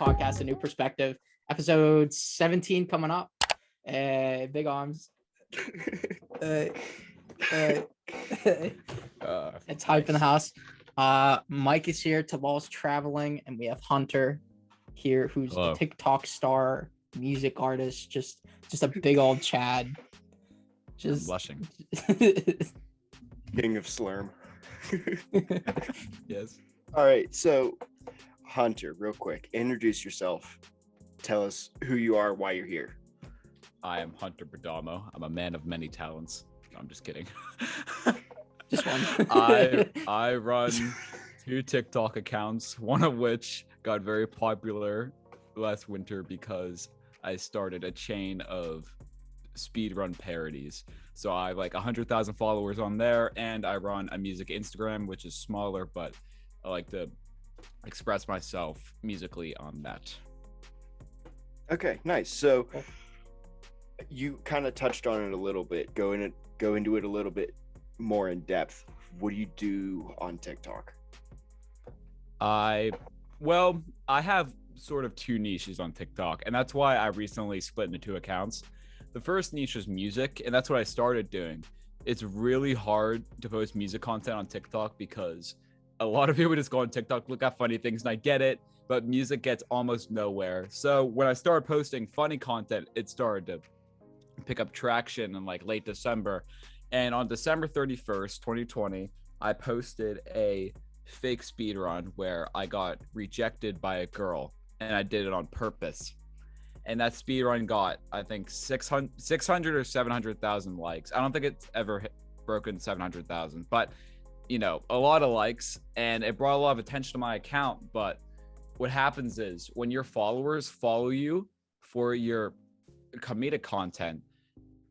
podcast, A New Perspective, episode 17 coming up. Big arms. It's hype in the house. Mike is here. Tabal's traveling, and we have Hunter here, who's a TikTok star, music artist, just a big old Chad. Just I'm blushing. King of Slurm. Yes. All right, so Hunter, real quick, introduce yourself. Tell us who you are, why you're here. I am Hunter Badamo. I'm a man of many talents. No, I'm just kidding. Just one. I run 2 TikTok accounts, one of which got very popular last winter because I started a chain of speedrun parodies. So I have like 100,000 followers on there, and I run a music Instagram, which is smaller, but I like to express myself musically on that. Okay, nice. So you kind of touched on it a little bit. Go into it a little bit more in depth. What do you do on TikTok? I have sort of 2 niches on TikTok, and that's why I recently split into 2 accounts. The first niche is music, and that's what I started doing. It's really hard to post music content on TikTok because a lot of people just go on TikTok, look at funny things, and I get it, but music gets almost nowhere. So when I started posting funny content, it started to pick up traction in like late December. And on December 31st, 2020, I posted a fake speedrun where I got rejected by a girl, and I did it on purpose. And that speedrun got, I think, 600 or 700,000 likes. I don't think it's ever broken 700,000, but you know, a lot of likes, and it brought a lot of attention to my account. But what happens is when your followers follow you for your comedic content,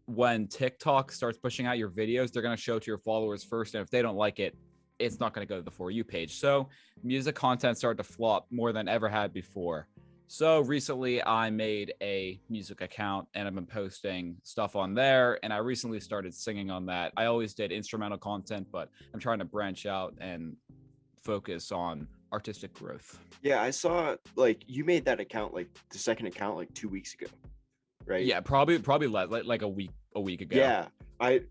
when TikTok starts pushing out your videos, they're going to show it to your followers first. And if they don't like it, it's not going to go to the For You page. So music content started to flop more than ever had before. So recently I made a music account, and I've been posting stuff on there, and I recently started singing on that. I always did instrumental content, but I'm trying to branch out and focus on artistic growth. Yeah, I saw like you made that account, like the second account, like 2 weeks ago, right? Yeah, probably like a week ago. Yeah,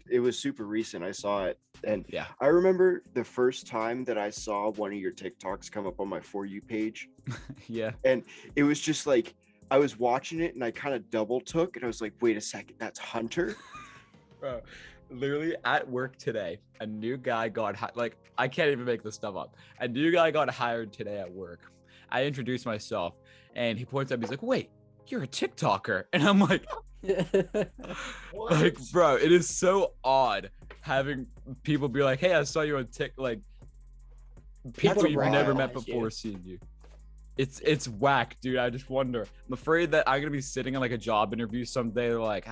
it was super recent. I saw it, and Yeah. I remember the first time that I saw one of your TikToks come up on my For You page, Yeah. and it was just like I was watching it, and I kind of double took, and I was like, "Wait a second, that's Hunter." Bro, literally at work today, a new guy got like, I can't even make this stuff up. A new guy got hired today at work. I introduced myself, and he points at me. He's like, "Wait, you're a TikToker?" And I'm like, like, bro, it is so odd having people be like, "Hey, I saw you on TikTok." Like, people That's you've wild. never met before seeing you. It's whack, dude. I just wonder. I'm afraid that I'm gonna be sitting in like a job interview someday. They're like,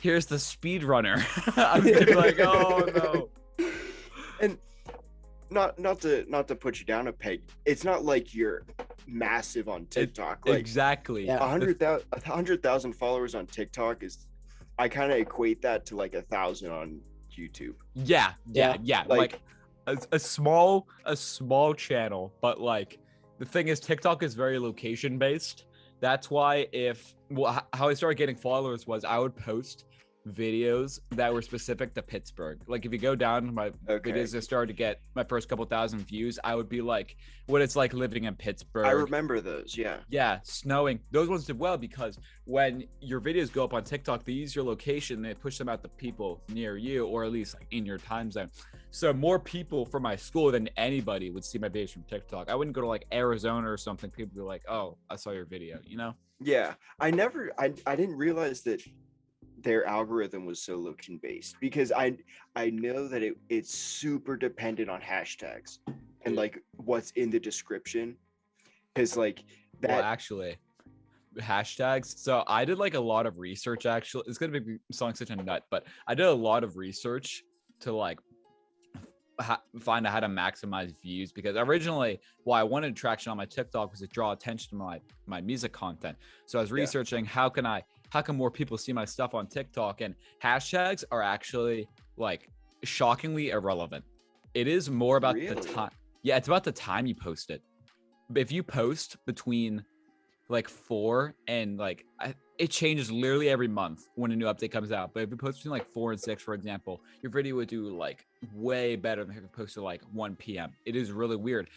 here's the speedrunner. I'm gonna be like, oh no. And not to put you down a peg, it's not like you're massive on TikTok. Like Exactly. Yeah. 100,000 followers on TikTok is, I kind of equate that to like 1,000 on YouTube. Yeah. Like a small channel, but like the thing is, TikTok is very location based. That's why how I started getting followers was I would post videos that were specific to Pittsburgh. Like if you go down to my videos that started to get my first couple thousand views, I would be like what it's like living in Pittsburgh. I remember those. Yeah, snowing. Those ones did well because when your videos go up on TikTok, they use your location, they push them out to people near you, or at least like in your time zone. So more people from my school than anybody would see my videos from TikTok. I wouldn't go to like Arizona or something. People would be like, "Oh, I saw your video," you know? Yeah. I didn't realize that their algorithm was so location based, because I know that it's super dependent on hashtags and like what's in the description, because like that. Well, actually, hashtags. So I did like a lot of research. Actually, it's gonna be sounding such a nut, but I did a lot of research to like find out how to maximize views, because originally why I wanted traction on my TikTok was to draw attention to my music content. So I was researching how can more people see my stuff on TikTok, and hashtags are actually like shockingly irrelevant. It is more about the time. Yeah, it's about the time you post it. if you post between like 4 and like it changes literally every month when a new update comes out. But if you post between like 4 and 6, for example, your video would do like way better than if you posted like 1 p.m. It is really weird.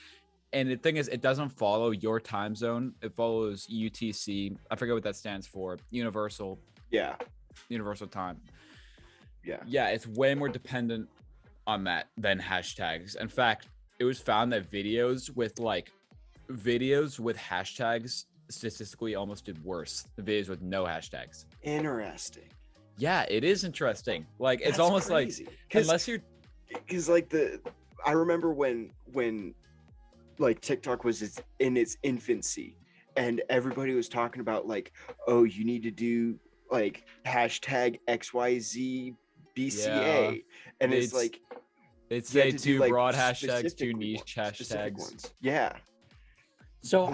And the thing is, it doesn't follow your time zone. It follows UTC. I forget what that stands for. Universal time. Yeah, it's way more dependent on that than hashtags. In fact, it was found that videos with hashtags statistically almost did worse than videos with no hashtags. Interesting. Yeah, it is interesting. Like, it's almost crazy. Like, unless you're, because like I remember when like TikTok was in its infancy, and everybody was talking about like, oh, you need to do like hashtag XYZ BCA, and it's like they'd say two like broad hashtags, two niche hashtags. Yeah. So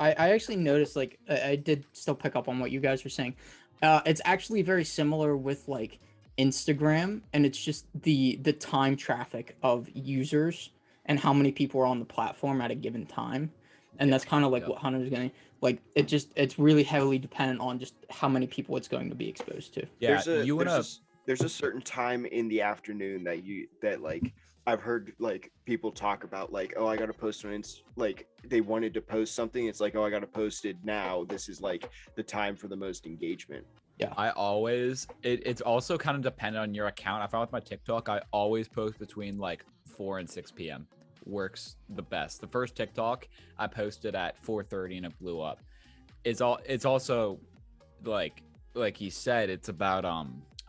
I actually noticed, like, I did still pick up on what you guys were saying. It's actually very similar with like Instagram, and it's just the time traffic of users and how many people are on the platform at a given time. And that's kind of like what Hunter's going to, like, it's really heavily dependent on just how many people it's going to be exposed to. Yeah, there's a certain time in the afternoon that like I've heard like people talk about, like, oh, I got to post on like they wanted to post something. It's like, oh, I got to post it now. This is like the time for the most engagement. Yeah, it's also kind of dependent on your account. I found with my TikTok, I always post between like 4 and 6 p.m. works the best. The first TikTok I posted at 4:30 and it blew up. It's also like he said, it's about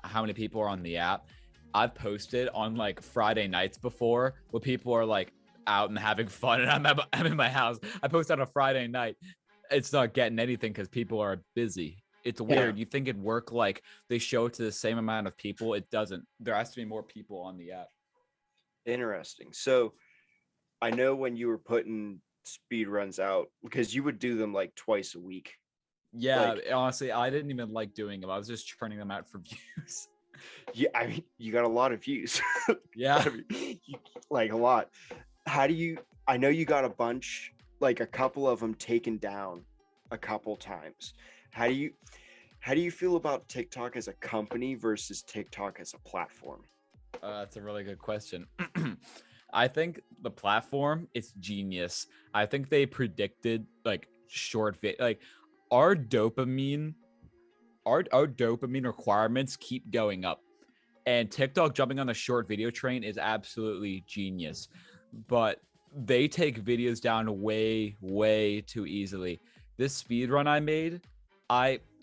how many people are on the app. I've posted on like Friday nights before where people are like out and having fun, and I'm in my house. I post on a Friday night. It's not getting anything because people are busy. It's weird. You think it'd work like they show it to the same amount of people. It doesn't. There has to be more people on the app. Interesting. So I know when you were putting speed runs out, because you would do them like twice a week. Yeah, like, honestly, I didn't even like doing them. I was just churning them out for views. Yeah, I mean, you got a lot of views. Yeah. I mean, like a lot. I know you got a bunch, like a couple of them taken down a couple times. How do you feel about TikTok as a company versus TikTok as a platform? That's a really good question. I think the platform is genius. I think they predicted like short video, like our dopamine requirements keep going up, and TikTok jumping on the short video train is absolutely genius. But they take videos down way, way too easily. This speed run I made,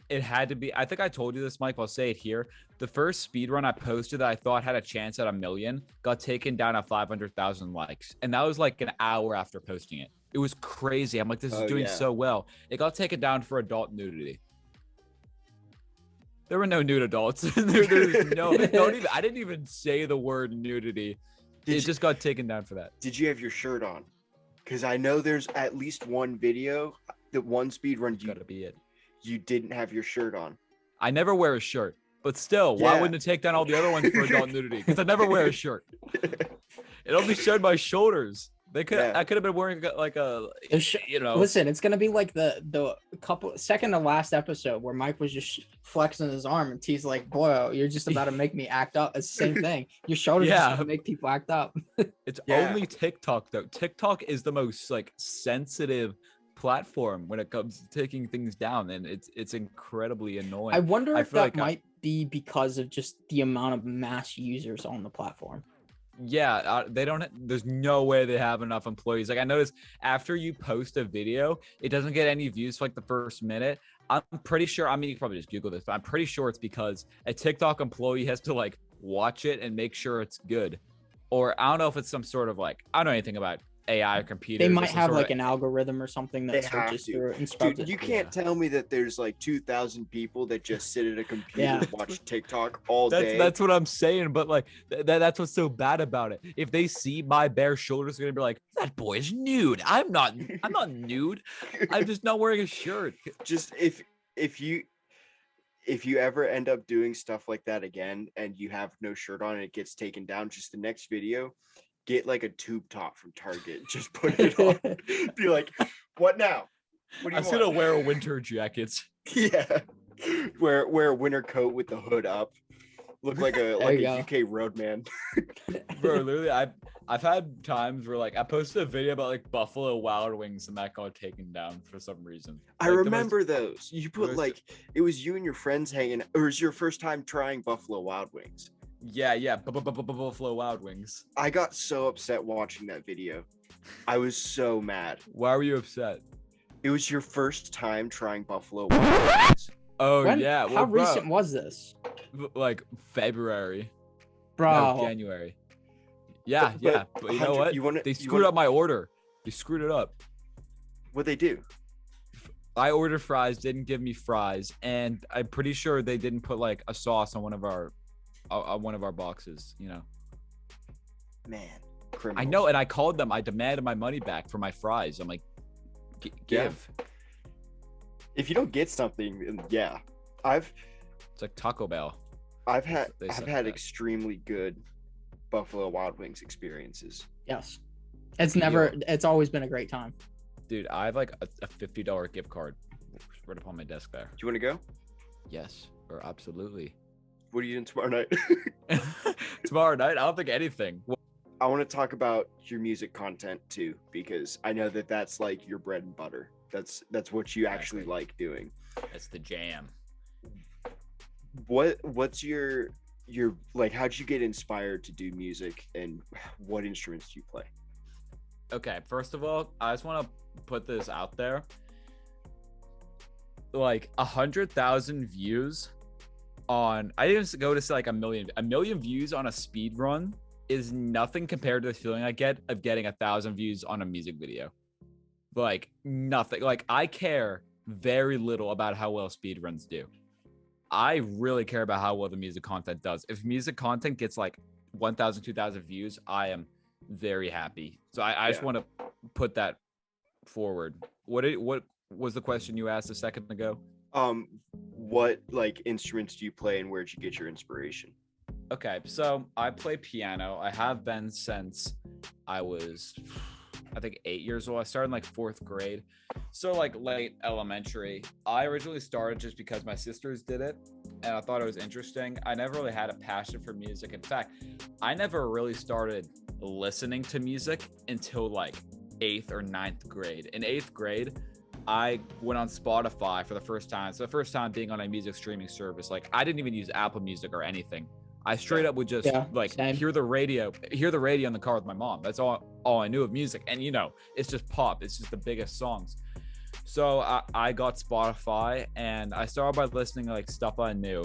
it had to be, I think I told you this, Mike, I'll say it here. The first speed run I posted that I thought had a chance at 1 million got taken down at 500,000 likes. And that was like an hour after posting it. It was crazy. I'm like, this is doing so well. It got taken down for adult nudity. There were no nude adults. There's no, I didn't even say the word nudity. It just got taken down for that. Did you have your shirt on? Because I know there's at least one video, that one speed run, gotta be it. You didn't have your shirt on. I never wear a shirt, but still, why wouldn't it take down all the other ones for adult nudity? Because I never wear a shirt. It only showed my shoulders. I could have been wearing like Listen, it's gonna be like the second to last episode where Mike was just flexing his arm and T's like, "Boy, you're just about to make me act up." It's the same thing. Your shoulders just gonna make people act up. It's only TikTok though. TikTok is the most like sensitive platform when it comes to taking things down, and it's incredibly annoying. I wonder if that might be because of just the amount of mass users on the platform. Yeah, there's no way they have enough employees. Like, I noticed after you post a video, it doesn't get any views for like the first minute. I'm pretty sure, I mean, you can probably just Google this, but I'm pretty sure it's because a TikTok employee has to like watch it and make sure it's good. Or I don't know if it's some sort of like, I don't know anything about AI or computers. They might have like an algorithm or something that searches through it and spells it. You can't tell me that there's like 2,000 people that just sit at a computer and watch TikTok all day. That's what I'm saying, but like that's what's so bad about it. If they see my bare shoulders, they're gonna be like, that boy is nude. I'm not nude. I'm just not wearing a shirt. Just if you ever end up doing stuff like that again and you have no shirt on and it gets taken down, just the next video, get like a tube top from Target, just put it on, be like, what now? What do you I'm want? gonna wear a winter jacket. Yeah, wear a winter coat with the hood up, look like a UK roadman. Bro, literally, I've had times where like I posted a video about like Buffalo Wild Wings and that got taken down for some reason. I Like, remember those. You put like, it was you and your friends hanging, or it was your first time trying Buffalo Wild Wings. Yeah, Buffalo Wild Wings. I got so upset watching that video. I was so mad. Why were you upset? It was your first time trying Buffalo Wild Wings. Oh When- yeah, how recent was this, like February, bro? no, January. Yeah, yeah. But you know what? They screwed up my order. They screwed it up. What'd they do? I ordered fries, didn't give me fries, and I'm pretty sure they didn't put like a sauce on one of our boxes. You know. Man, I criminals. know, and I called them. I demanded my money back for my fries. I'm like, give. If you don't get something, yeah. It's like Taco Bell. I've had They said that. extremely good Buffalo Wild Wings experiences. Yes, it's always been a great time. Dude, I have like a $50 gift card right up on my desk there. Do you want to go? Yes, or absolutely. What are you doing tomorrow night? Tomorrow night, I don't think anything. I want to talk about your music content too, because I know that that's like your bread and butter. That's what you actually like doing. That's the jam. What's your like, how'd you get inspired to do music, and what instruments do you play? Okay, first of all, I just want to put this out there. Like 100,000 views on, I didn't go to say like a million views on a speed run is nothing compared to the feeling I get of getting 1,000 views on a music video. Like nothing. Like I care very little about how well speed runs do. I really care about how well the music content does. If music content gets like 1,000, 2,000 views, I am very happy. So I just want to put that forward. What was the question you asked a second ago? What like instruments do you play, and where'd you get your inspiration? Okay, so I play piano. I have been since I was, I think, 8 years old. I started in like 4th grade, so like late elementary. I originally started just because my sisters did it, and I thought it was interesting. I never really had a passion for music. In fact, I never really started listening to music until like 8th or 9th grade. In 8th grade, I went on Spotify for the first time. So the first time being on a music streaming service. Like I didn't even use Apple Music or anything. I straight up would just hear the radio in the car with my mom. That's all I knew of music. And you know, it's just pop. It's just the biggest songs. So I got Spotify, and I started by listening to like stuff I knew,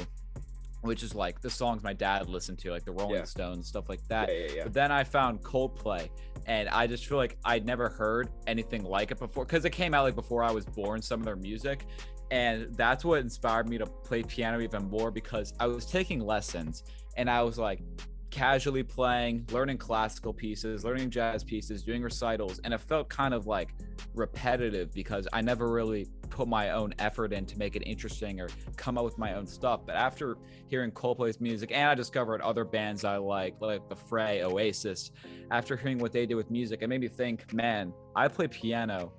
which is like the songs my dad listened to, like the Rolling Stones, stuff like that. But then I found Coldplay, and I just feel like I'd never heard anything like it before, because it came out like before I was born, some of their music. And that's what inspired me to play piano even more, because I was taking lessons and I was like casually playing, learning classical pieces, learning jazz pieces, doing recitals, and it felt kind of like repetitive because I never really put my own effort in to make it interesting or come up with my own stuff. But after hearing Coldplay's music, and I discovered other bands I like The Fray, Oasis, after hearing what they did with music, it made me think, man, I play piano,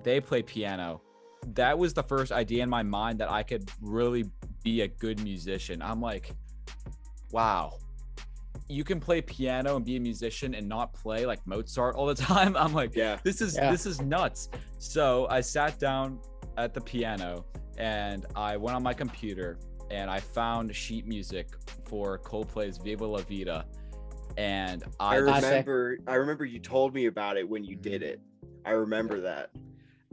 they play piano. That was the first idea in my mind that I could really be a good musician. I'm like, wow, you can play piano and be a musician and not play like Mozart all the time. I'm like, this is nuts. So I sat down at the piano and I went on my computer and I found sheet music for Coldplay's Viva La Vida. And I remember you told me about it when you did it. I remember that.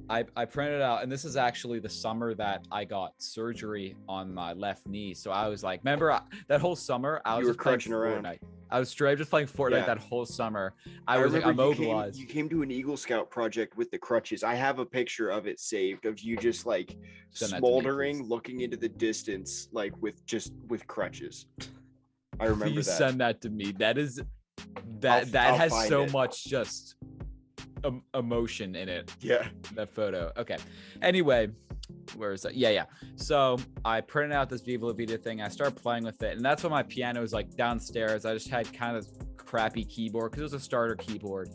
I printed it out, and this is actually the summer that I got surgery on my left knee. So I was like, remember that whole summer I was just crutching around. Fortnite. I was straight just playing Fortnite that whole summer. I was like immobilized. You came to an Eagle Scout project with the crutches. I have a picture of it saved, of you just like smoldering, looking into the distance, like with crutches. I remember Please that. Send that to me. That is that has so much just emotion in it. That photo. Okay, anyway, where is that? Yeah, so I printed out this Viva La Vida thing. I started playing with it, and that's when my piano was like downstairs. I just had kind of crappy keyboard because it was a starter keyboard,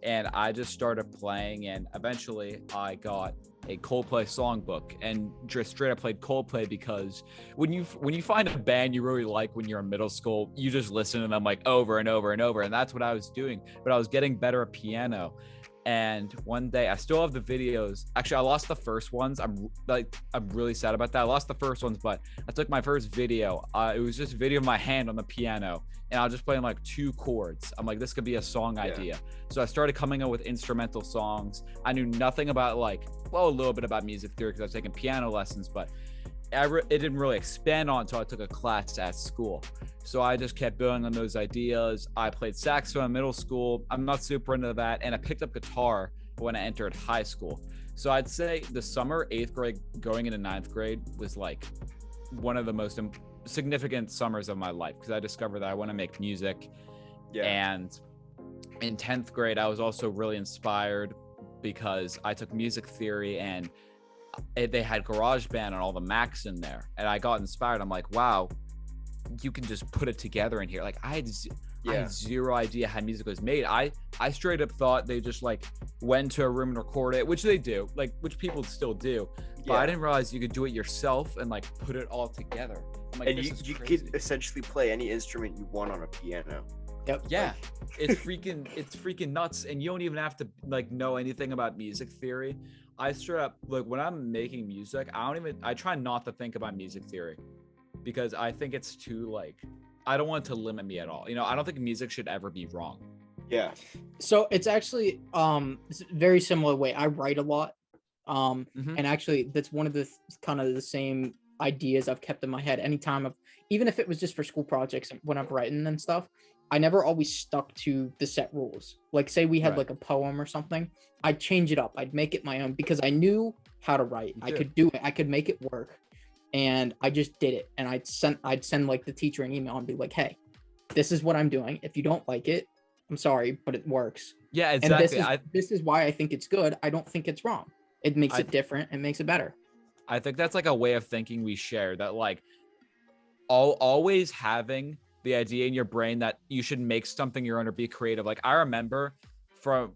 and I just started playing, and eventually I got a Coldplay songbook and just straight up played Coldplay, because when you find a band you really like when you're in middle school, you just listen to them like over and over and over, and that's what I was doing. But I was getting better at piano. And one day, I still have the videos. Actually, I lost the first ones. I'm really sad about that. I lost the first ones, but I took my first video. It was just a video of my hand on the piano, and I was just playing like 2 chords. I'm like, this could be a song idea. So I started coming up with instrumental songs. I knew nothing about a little bit about music theory because I was taking piano lessons, but it didn't really expand on until I took a class at school. So I just kept building on those ideas. I played saxophone in middle school. I'm not super into that. And I picked up guitar when I entered high school. So I'd say the summer, 8th grade, going into 9th grade was like one of the most significant summers of my life, because I discovered that I want to make music. Yeah. And in 10th grade, I was also really inspired because I took music theory, and they had GarageBand and all the Macs in there, and I got inspired. I'm like, wow, you can just put it together in here. Like I had zero idea how music was made. I straight up thought they just like went to a room and recorded it, which they do, like which people still do. But I didn't realize you could do it yourself and like put it all together. I'm like, and you could essentially play any instrument you want on a piano. Yep. Yeah, it's freaking nuts, and you don't even have to like know anything about music theory. I straight up, like when I'm making music, I try not to think about music theory, because I think it's too I don't want it to limit me at all. I don't think music should ever be wrong. Yeah. So it's actually it's a very similar way. I write a lot. And actually that's one of the kind of the same ideas I've kept in my head anytime even if it was just for school projects when I've written and stuff. I never always stuck to the set rules. Like say we had like a poem or something, I'd change it up. I'd make it my own because I knew how to write. I could do it. I could make it work. And I just did it. And I'd send like the teacher an email and be like, hey, this is what I'm doing. If you don't like it, I'm sorry, but it works. Yeah, exactly. And this is why I think it's good. I don't think it's wrong. It makes it different. It makes it better. I think that's like a way of thinking we share, that like always having the idea in your brain that you should make something your own or be creative. Like I remember from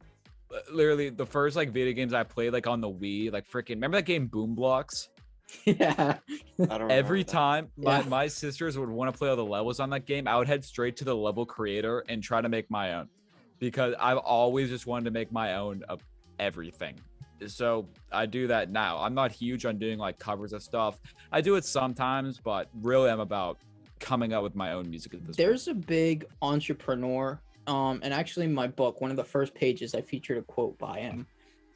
literally the first like video games I played like on the Wii, like freaking remember that game Boom Blocks? Yeah. I don't Every time my sisters would want to play all the levels on that game, I would head straight to the level creator and try to make my own, because I've always just wanted to make my own of everything. So I do that now. I'm not huge on doing like covers of stuff. I do it sometimes, but really I'm about coming up with my own music at this There's a big entrepreneur, and actually in my book, one of the first pages, I featured a quote by him,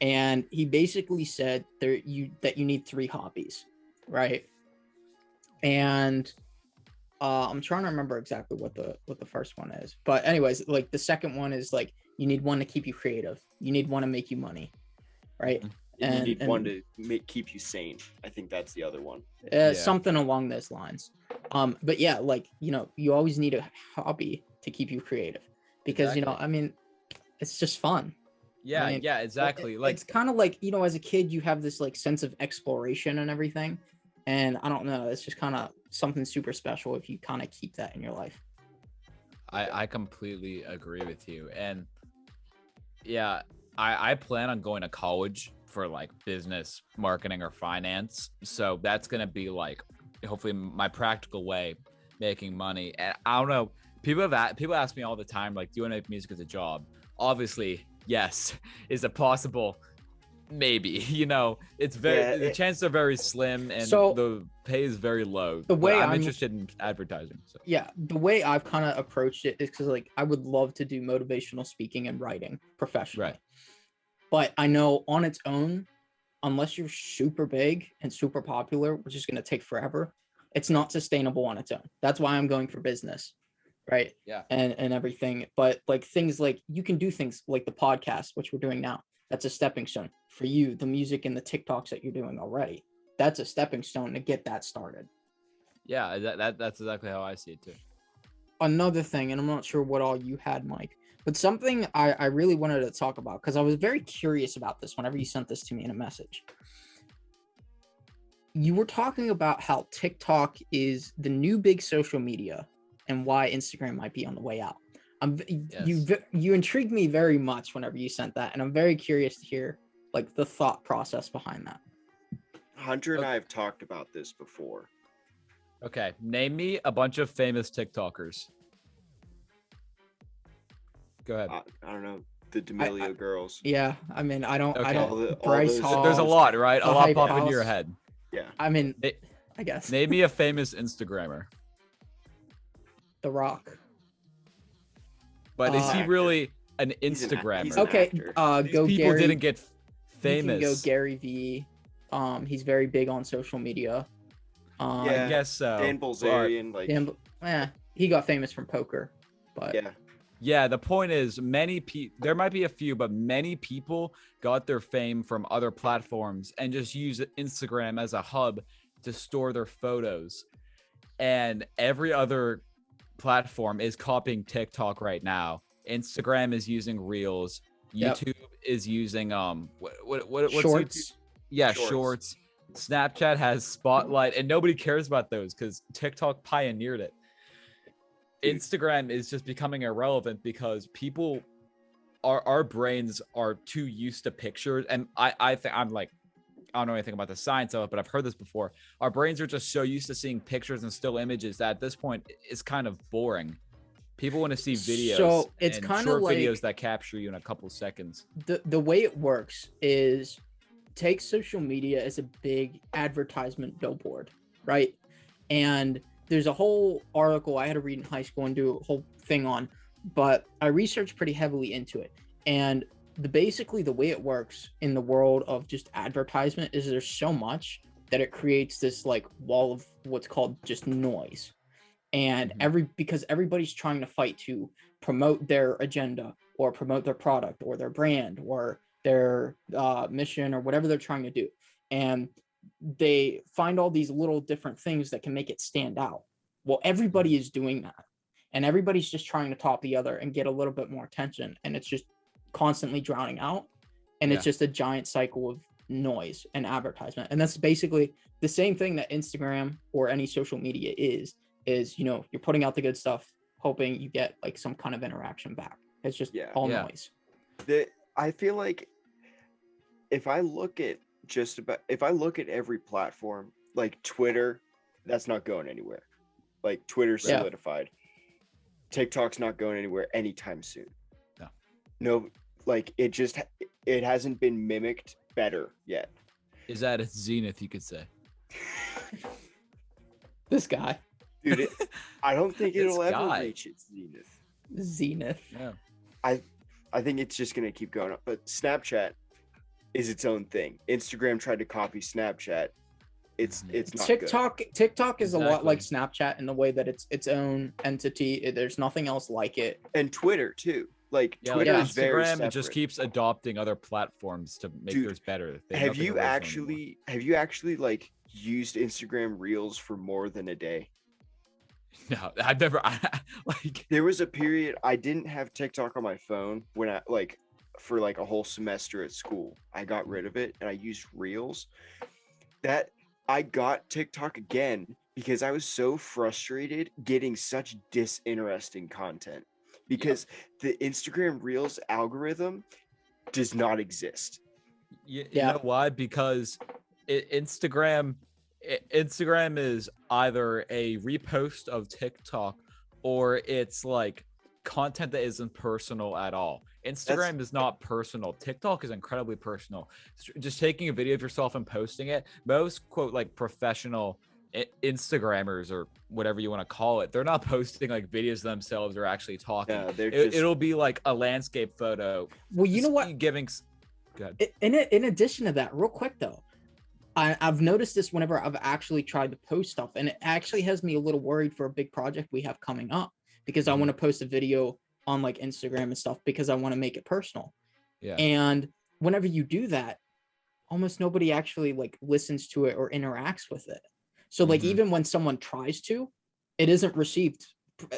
and he basically said that you need 3 hobbies, right? And I'm trying to remember exactly what the first one is, but anyways, like the second one is like you need one to keep you creative, you need one to make you money, right? And you need one to keep you sane. I think that's the other one. Something along those lines. But yeah, like you always need a hobby to keep you creative, because I mean, it's just fun. Yeah, I mean, yeah, exactly. It's kind of like as a kid you have this like sense of exploration and everything, and I don't know, it's just kind of something super special if you kind of keep that in your life. I completely agree with you, and yeah, I plan on going to college for like business, marketing, or finance. So that's gonna be like hopefully my practical way making money. And I don't know, people ask me all the time, like, do you want to make music as a job? Obviously, yes. Is it possible? Maybe. It's very the chances are very slim, and so, the pay is very low. The way I'm interested in advertising. So. Yeah, the way I've kind of approached it is because like I would love to do motivational speaking and writing professionally. Right. But I know on its own, unless you're super big and super popular, which is going to take forever, it's not sustainable on its own. That's why I'm going for business, right? Yeah. And everything. But like things like you can do things like the podcast, which we're doing now. That's a stepping stone for you. The music and the TikToks that you're doing already, that's a stepping stone to get that started. Yeah, that's exactly how I see it too. Another thing, and I'm not sure what all you had, Mike, but something I really wanted to talk about, because I was very curious about this whenever you sent this to me in a message. You were talking about how TikTok is the new big social media and why Instagram might be on the way out. You intrigued me very much whenever you sent that, and I'm very curious to hear like the thought process behind that. Hunter and I have talked about this before. Okay, name me a bunch of famous TikTokers. Go ahead. I don't know, the D'Amelio girls. Yeah, I mean, I don't. Bryce Hall. There's a lot, right? A lot pop into your House. head. Yeah. I mean, I guess. Name me a famous Instagrammer. The Rock. But is he actor. really an He's an Instagrammer? Okay, actor. These go people Gary. didn't get You can famous. go Gary V. He's very big on social media. Yeah. I guess so. Dan Bilzerian, He got famous from poker, but Yeah, the point is there might be a few, but many people got their fame from other platforms and just use Instagram as a hub to store their photos. And every other platform is copying TikTok right now. Instagram is using Reels. YouTube is using what's Shorts. YouTube? Yeah, Shorts. Snapchat has Spotlight, and nobody cares about those because TikTok pioneered it. Instagram is just becoming irrelevant because our brains are too used to pictures, and I think I don't know anything about the science of it, but I've heard this before. Our brains are just so used to seeing pictures and still images that at this point it's kind of boring. People want to see videos. So it's and kind short of like videos that capture you in a couple seconds. The way it works is take social media as a big advertisement billboard, right? And there's a whole article I had to read in high school and do a whole thing on, but I researched pretty heavily into it. And basically the way it works in the world of just advertisement is there's so much that it creates this like wall of what's called just noise. And because everybody's trying to fight to promote their agenda or promote their product or their brand or their mission or whatever they're trying to do. And they find all these little different things that can make it stand out. Well, everybody is doing that. And everybody's just trying to top the other and get a little bit more attention. And it's just constantly drowning out. And it's just a giant cycle of noise and advertisement. And that's basically the same thing that Instagram or any social media is, you're putting out the good stuff, hoping you get like some kind of interaction back. It's just all noise. I feel like if I look at every platform, like Twitter, that's not going anywhere. Like Twitter's solidified. TikTok's not going anywhere anytime soon. No, like it hasn't been mimicked better yet. Is that its zenith, you could say? This guy. Dude, I don't think it'll ever reach its zenith. Yeah. I think it's just gonna keep going up. But Snapchat is its own thing. Instagram tried to copy Snapchat. It's not TikTok. good. TikTok is a lot like Snapchat in the way that it's its own entity. There's nothing else like it. And Twitter too. Like Twitter is very separate. Instagram just keeps adopting other platforms to make theirs better. Have you actually like used Instagram Reels for more than a day? No, I've never. There was a period I didn't have TikTok on my phone when I for a whole semester at school. I got rid of it and I used Reels. That I got TikTok again because I was so frustrated getting such disinteresting content because the Instagram Reels algorithm does not exist. You know why? Because Instagram is either a repost of TikTok or it's like content that isn't personal at all. Instagram is not personal. TikTok is incredibly personal. Just taking a video of yourself and posting it. Most quote like professional Instagrammers or whatever you want to call it, they're not posting like videos themselves or actually talking. Yeah, it'll be like a landscape photo. Well, you know what? Giving. Go ahead. In addition to that, real quick though, I've noticed this whenever I've actually tried to post stuff, and it actually has me a little worried for a big project we have coming up because I want to post a video on like Instagram and stuff because I want to make it personal. Yeah. And whenever you do that, almost nobody actually like listens to it or interacts with it. So like even when someone tries to, it isn't received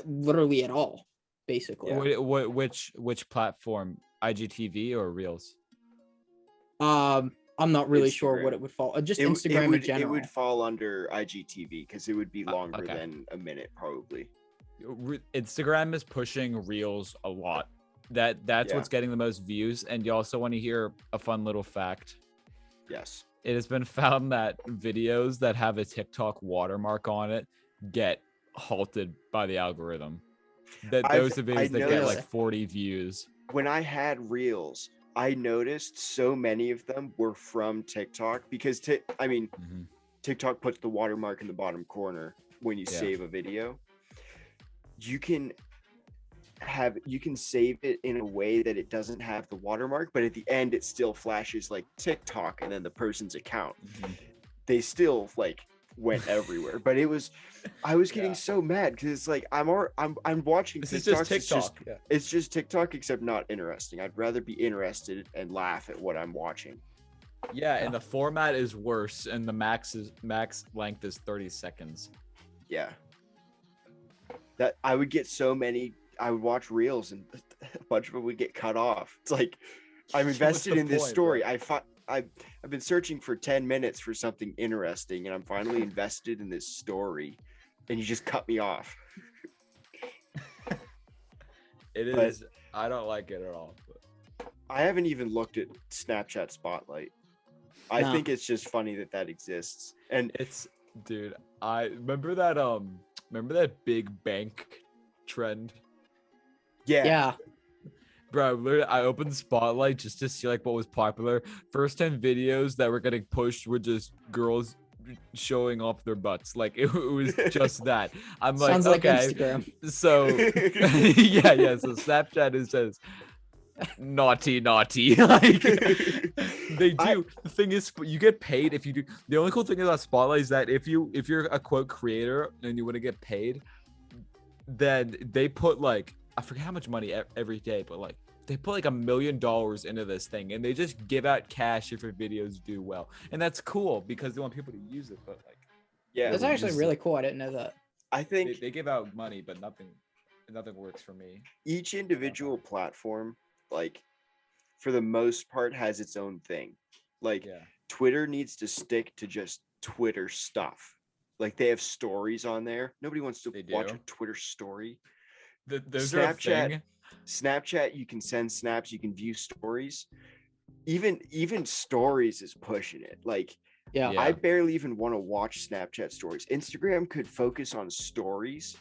literally at all, basically. Yeah. Which platform? IGTV or Reels? I'm not really sure what it would fall. Just Instagram in general. It would fall under IGTV because it would be longer than a minute probably. Instagram is pushing Reels a lot. That's what's getting the most views. And you also want to hear a fun little fact. Yes. It has been found that videos that have a TikTok watermark on it get halted by the algorithm. Those are videos that get like 40 views. When I had Reels, I noticed so many of them were from TikTok because TikTok puts the watermark in the bottom corner when you save a video. You can save it in a way that it doesn't have the watermark, but at the end it still flashes like TikTok and then the person's account. They still like went everywhere, but I was getting so mad because it's like I'm watching this TikTok. Is just TikTok. It's just TikTok, except not interesting. I'd rather be interested and laugh at what I'm watching. Yeah, and the format is worse, and the max length is 30 seconds. Yeah. That I would get so many. I would watch Reels and a bunch of them would get cut off. It's like I'm invested in this story. Bro? I've been searching for 10 minutes for something interesting, and I'm finally invested in this story, and you just cut me off. I don't like it at all. But. I haven't even looked at Snapchat Spotlight. I think it's just funny that exists. And dude, I remember that big bank trend. Yeah. Bro, literally, I opened Spotlight just to see like what was popular. First 10 videos that were getting pushed were just girls showing off their butts. Like it was just that. I'm like, sounds okay. Like Instagram. So yeah. So Snapchat is just naughty. Like they do. The thing is, you get paid if you do. The only cool thing about Spotlight is that if you're a quote creator and you want to get paid, then they put like, I forget how much money every day, but like they put like $1 million into this thing, and they just give out cash if your videos do well, and that's cool because they want people to use it. But like, that's actually really cool. I didn't know that. I think they give out money, but nothing works for me. Each individual platform, like for the most part, has its own thing. Like Twitter needs to stick to just Twitter stuff. Like they have stories on there. Nobody wants to watch a Twitter story. Those Snapchat, you can send snaps, you can view stories. Even stories is pushing it. Like, I barely even want to watch Snapchat stories. Instagram could focus on stories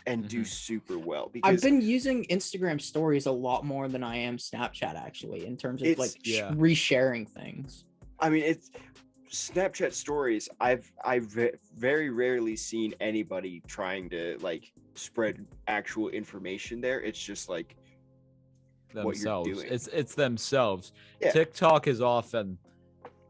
and do super well. Because I've been using Instagram stories a lot more than I am Snapchat actually, in terms of resharing things. I mean, it's Snapchat stories. I've very rarely seen anybody trying to like spread actual information there. It's just like themselves. What you're doing. It's themselves. TikTok is often.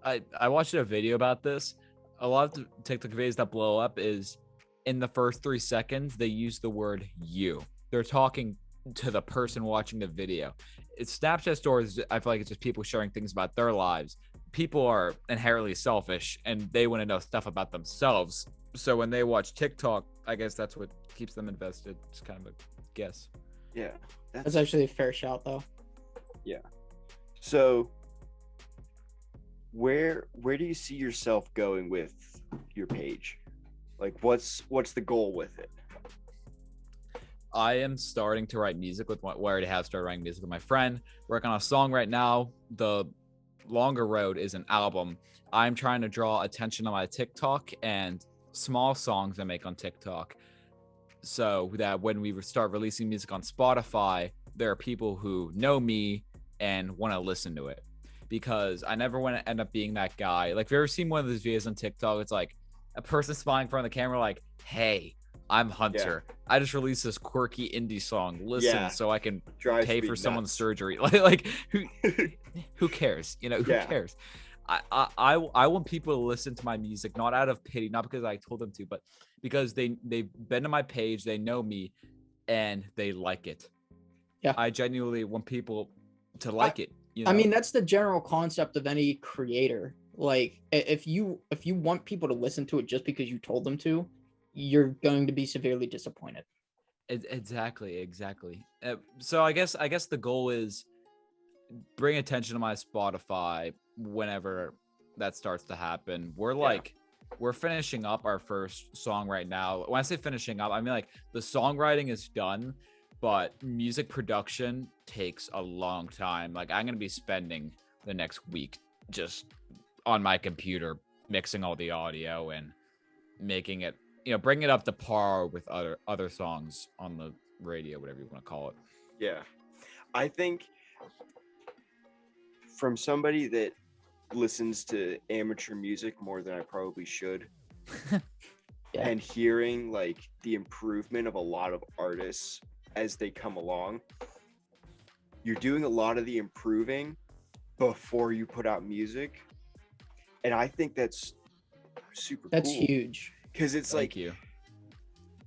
I watched a video about this. A lot of the TikTok videos that blow up is in the first 3 seconds they use the word "you." They're talking to the person watching the video. It's Snapchat stories. I feel like it's just people sharing things about their lives. People are inherently selfish and they want to know stuff about themselves. So when they watch TikTok, I guess that's what keeps them invested. It's kind of a guess. Yeah. That's actually a fair shout though. Yeah. So where do you see yourself going with your page? Like what's the goal with it? I am starting to write music with I already have started writing music with my friend. Working on a song right now. The longer road is an album. I'm trying to draw attention on my TikTok and small songs I make on TikTok, so that when we start releasing music on Spotify, there are people who know me and want to listen to it. Because I never want to end up being that guy. Like, if you ever seen one of those videos on TikTok, it's like a person smiling in front of the camera, like, "Hey, I'm Hunter. I just released this quirky indie song. Listen, so I can pay for someone's surgery." Like who cares? You know, who cares? I want people to listen to my music, not out of pity, not because I told them to, but because they've been to my page, they know me, and they like it. Yeah, I genuinely want people to like it. You know? I mean, that's the general concept of any creator. Like, if you want people to listen to it just because you told them to, you're going to be severely disappointed. Exactly. So I guess the goal is bring attention to my Spotify whenever that starts to happen. We're like we're finishing up our first song right now. When I say finishing up, I mean like the songwriting is done, but music production takes a long time. Like I'm gonna be spending the next week just on my computer mixing all the audio and making it, bringing it up to par with other songs on the radio, whatever you want to call it. Yeah. I think from somebody that listens to amateur music more than I probably should, Yeah. and hearing like the improvement of a lot of artists as they come along, you're doing a lot of the improving before you put out music. And I think that's super That's cool. huge. Because it's Thank like, you.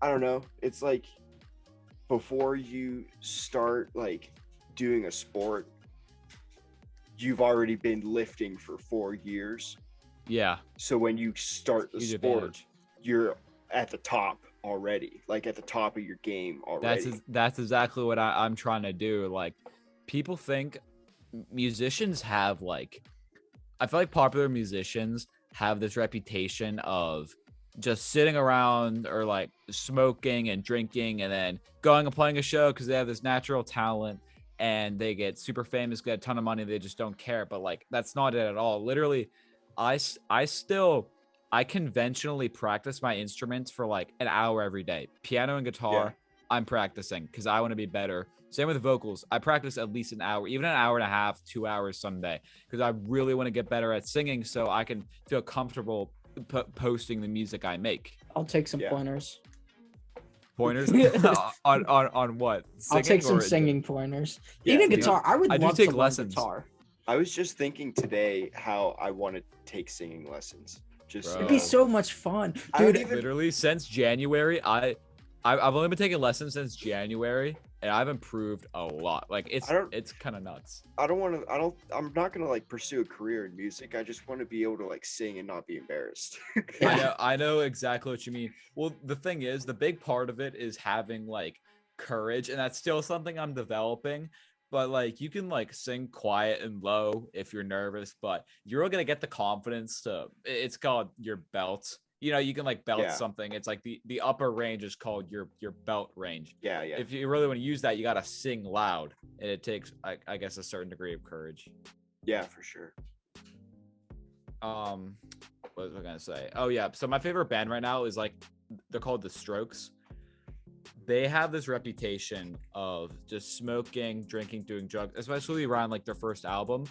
I don't know, it's like before you start like doing a sport, you've already been lifting for 4 years. Yeah. So when you start the Huge sport, advantage. you're at the top already, like at the top of your game already. That's exactly what I'm trying to do. Like, people think musicians have like, I feel like popular musicians have this reputation of just sitting around or like smoking and drinking and then going and playing a show because they have this natural talent and they get super famous, get a ton of money, they just don't care. But like, that's not it at all. Literally, I conventionally practice my instruments for like an hour every day. Piano and guitar, I'm practicing because I want to be better. Same with vocals. I practice at least an hour, even an hour and a half, 2 hours someday, because I really want to get better at singing so I can feel comfortable posting the music I make. I'll take some pointers. Pointers on what? I'll take some or- singing pointers. Yeah, Even dude. guitar. I would I do love take to learn lessons. guitar. I was just thinking today how I want to take singing lessons. Just Bro. It'd be so much fun, I don't dude. even- Literally since January, I've only been taking lessons since January, and I've improved a lot. Like it's kind of nuts. I'm not gonna like pursue a career in music. I just want to be able to like sing and not be embarrassed. Yeah. I know exactly what you mean. Well, the thing is, the big part of it is having like courage, and that's still something I'm developing. But like, you can like sing quiet and low if you're nervous, but you're gonna get the confidence to. It's called your belt. You can like belt Yeah. something. It's like the upper range is called your belt range. Yeah. If you really want to use that, you gotta sing loud, and it takes, I guess, a certain degree of courage. Yeah, for sure. What was I gonna say? Oh yeah, so my favorite band right now is like, they're called The Strokes. They have this reputation of just smoking, drinking, doing drugs, especially around like their first album.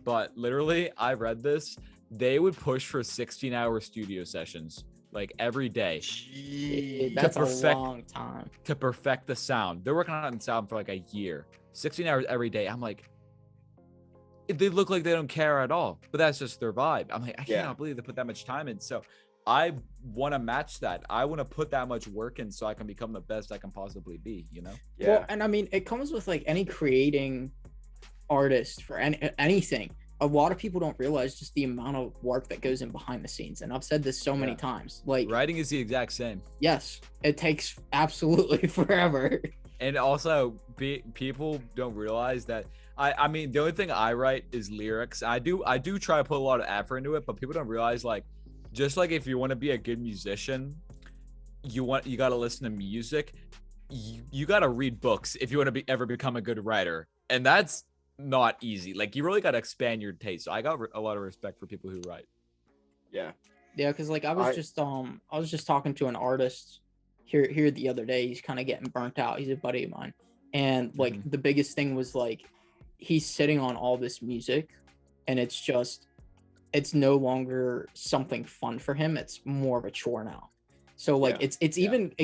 But literally, I read this, they would push for 16-hour studio sessions like every day Jeez. That's a perfect- long time. to perfect the sound. They're working on the sound for like a year, 16 hours every day. I'm like, they look like they don't care at all, but that's just their vibe. I'm like, I Yeah. cannot believe they put that much time in. So I want to match that. I want to put that much work in so I can become the best I can possibly be, Yeah. Well, and I mean, it comes with like any creating artist for anything. A lot of people don't realize just the amount of work that goes in behind the scenes. And I've said this so many Yeah. times. Like, Writing is the exact same. yes, it takes absolutely forever. And also, people don't realize that. I mean, the only thing I write is lyrics. I do try to put a lot of effort into it, but people don't realize, like, just like if you want to be a good musician, you got to listen to music. You got to read books if you want to ever become a good writer, and that's not easy. Like, you really got to expand your taste. So I got a lot of respect for people who write. Yeah. Yeah, because like I was just talking to an artist here the other day. He's kind of getting burnt out. He's a buddy of mine, and like the biggest thing was like he's sitting on all this music, and it's no longer something fun for him. It's more of a chore now. So like Yeah. it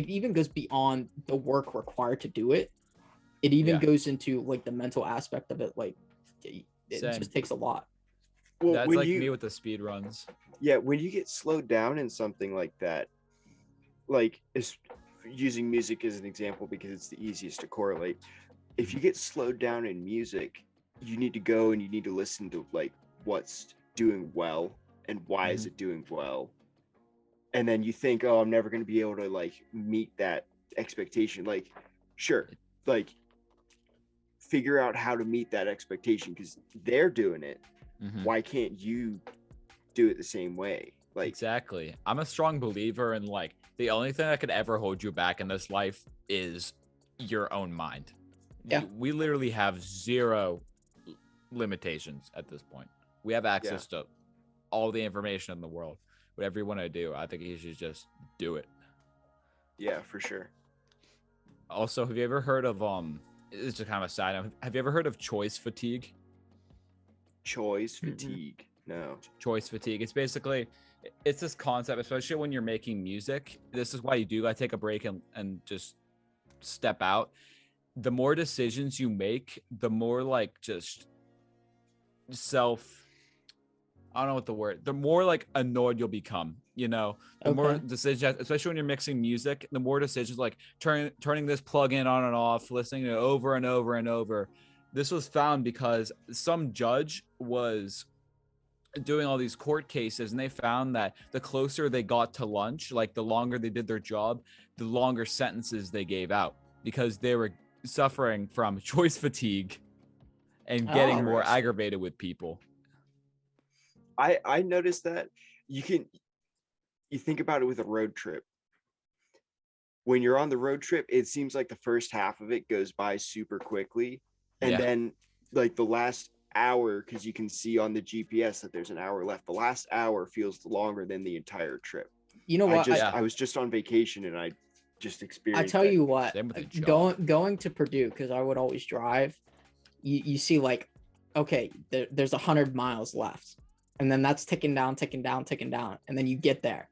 even goes beyond the work required to do it. It even goes into like the mental aspect of it. Like it Same. just takes a lot. Well, That's when like you, me with the speed runs. yeah, when you get slowed down in something like that, like is using music as an example because it's the easiest to correlate. If you get slowed down in music, you need to go and you need to listen to like what's doing well and why is it doing well. And then you think, oh, I'm never going to be able to like meet that expectation. Like, sure, like figure out how to meet that expectation because they're doing it. Why can't you do it the same way? Like, exactly. I'm a strong believer in like the only thing that could ever hold you back in this life is your own mind. Yeah. We literally have zero limitations at this point. We have access to all the information in the world. Whatever you want to do, I think you should just do it. yeah, for sure. Also, have you ever heard of it's just kind of a side note. Have you ever heard of choice fatigue? Choice fatigue. No. Choice fatigue. It's basically it's this concept, especially when you're making music. This is why you do gotta take a break and just step out. The more decisions you make, the more like just I don't know what the word, the more like annoyed you'll become, you know, the more decisions, especially when you're mixing music, the more decisions like turning this plug-in on and off, listening to it over and over and over. This was found because some judge was doing all these court cases, and they found that the closer they got to lunch, like the longer they did their job, the longer sentences they gave out, because they were suffering from choice fatigue and getting more aggravated with people. I noticed that you think about it with a road trip. When you're on the road trip, it seems like the first half of it goes by super quickly, and then like the last hour, because you can see on the GPS that there's an hour left, the last hour feels longer than the entire trip. You know what? I was just on vacation and I just experienced. I tell you what, going to Purdue, because I would always drive. You see, like, okay, there's 100 miles left, and then that's ticking down, and then you get there.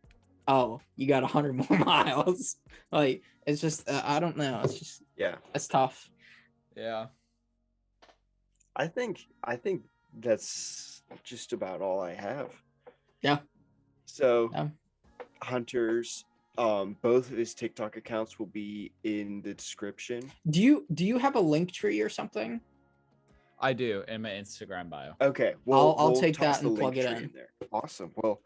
Oh, you got 100 more miles. Like, it's just I don't know. It's just it's tough. Yeah. I think that's just about all I have. Yeah. So Hunter's both of his TikTok accounts will be in the description. Do you have a link tree or something? I do, in my Instagram bio. Okay, well, I'll take that and plug it in there. Awesome. Well,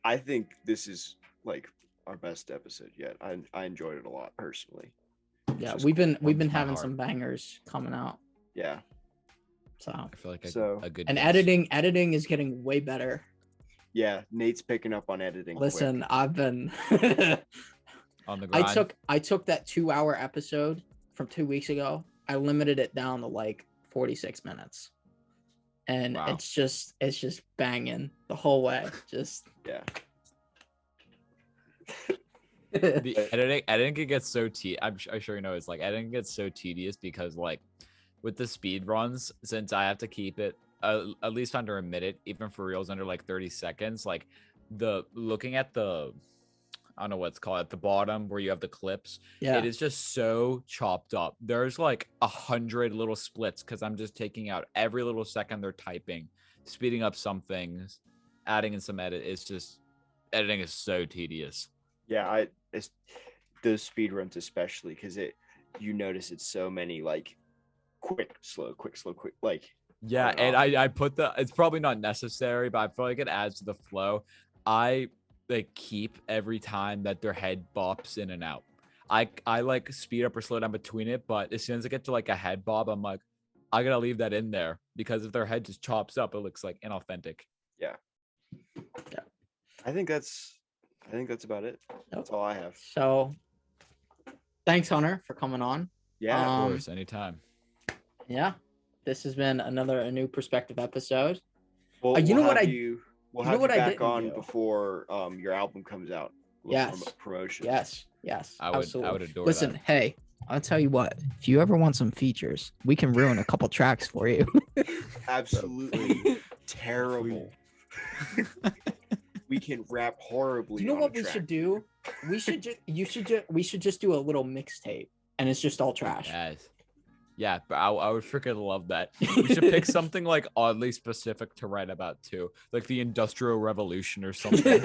I think this is like our best episode yet. I enjoyed it a lot personally. Yeah, we've been having some bangers coming out. Yeah. So I feel like a good. And editing is getting way better. Yeah, Nate's picking up on editing. Listen, quick. I've been on the grind. I took that 2-hour episode from 2 weeks ago. I limited it down to like 46 minutes. And it's just banging the whole way. Just The editing can get so I'm sure you know, it's like editing gets so tedious because like with the speed runs, since I have to keep it at least under a minute, even for reels under like 30 seconds, like looking at the, I don't know what it's called, at the bottom where you have the clips, it is just so chopped up. There's like 100 little splits because I'm just taking out every little second they're typing, speeding up some things, adding in some edit. It's just, editing is so tedious. Yeah, it's those speed runs especially, because you notice it's so many like quick, slow, like. Yeah, and I put it's probably not necessary, but I feel like it adds to the flow. I like keep every time that their head bops in and out. I like speed up or slow down between it, but as soon as I get to like a head bob, I'm like, I gotta leave that in there, because if their head just chops up, it looks like inauthentic. Yeah. I think that's about it. That's all I have. So thanks, Hunter, for coming on. Yeah, of course, anytime. Yeah, this has been a new perspective episode. We'll have you back on before your album comes out. Yes. Promotion. Yes. I would adore Listen, that. hey, I'll tell you what. If you ever want some features, we can ruin a couple tracks for you. Absolutely terrible. We can rap horribly. You know what we should do? We should just do a little mixtape, and it's just all trash. Yes. Yeah, but I would freaking love that. We should pick something like oddly specific to write about too, like the Industrial Revolution or something.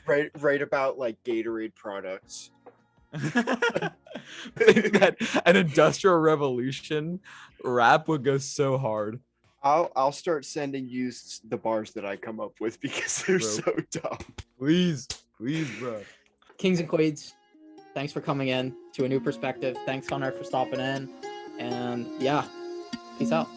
Write about like Gatorade products. Think that an Industrial Revolution rap would go so hard. I'll start sending you the bars that I come up with, because they're so dumb. Please, bro. Kings and Queens, thanks for coming in to a new perspective. Thanks, Hunter, for stopping in. And yeah, peace out.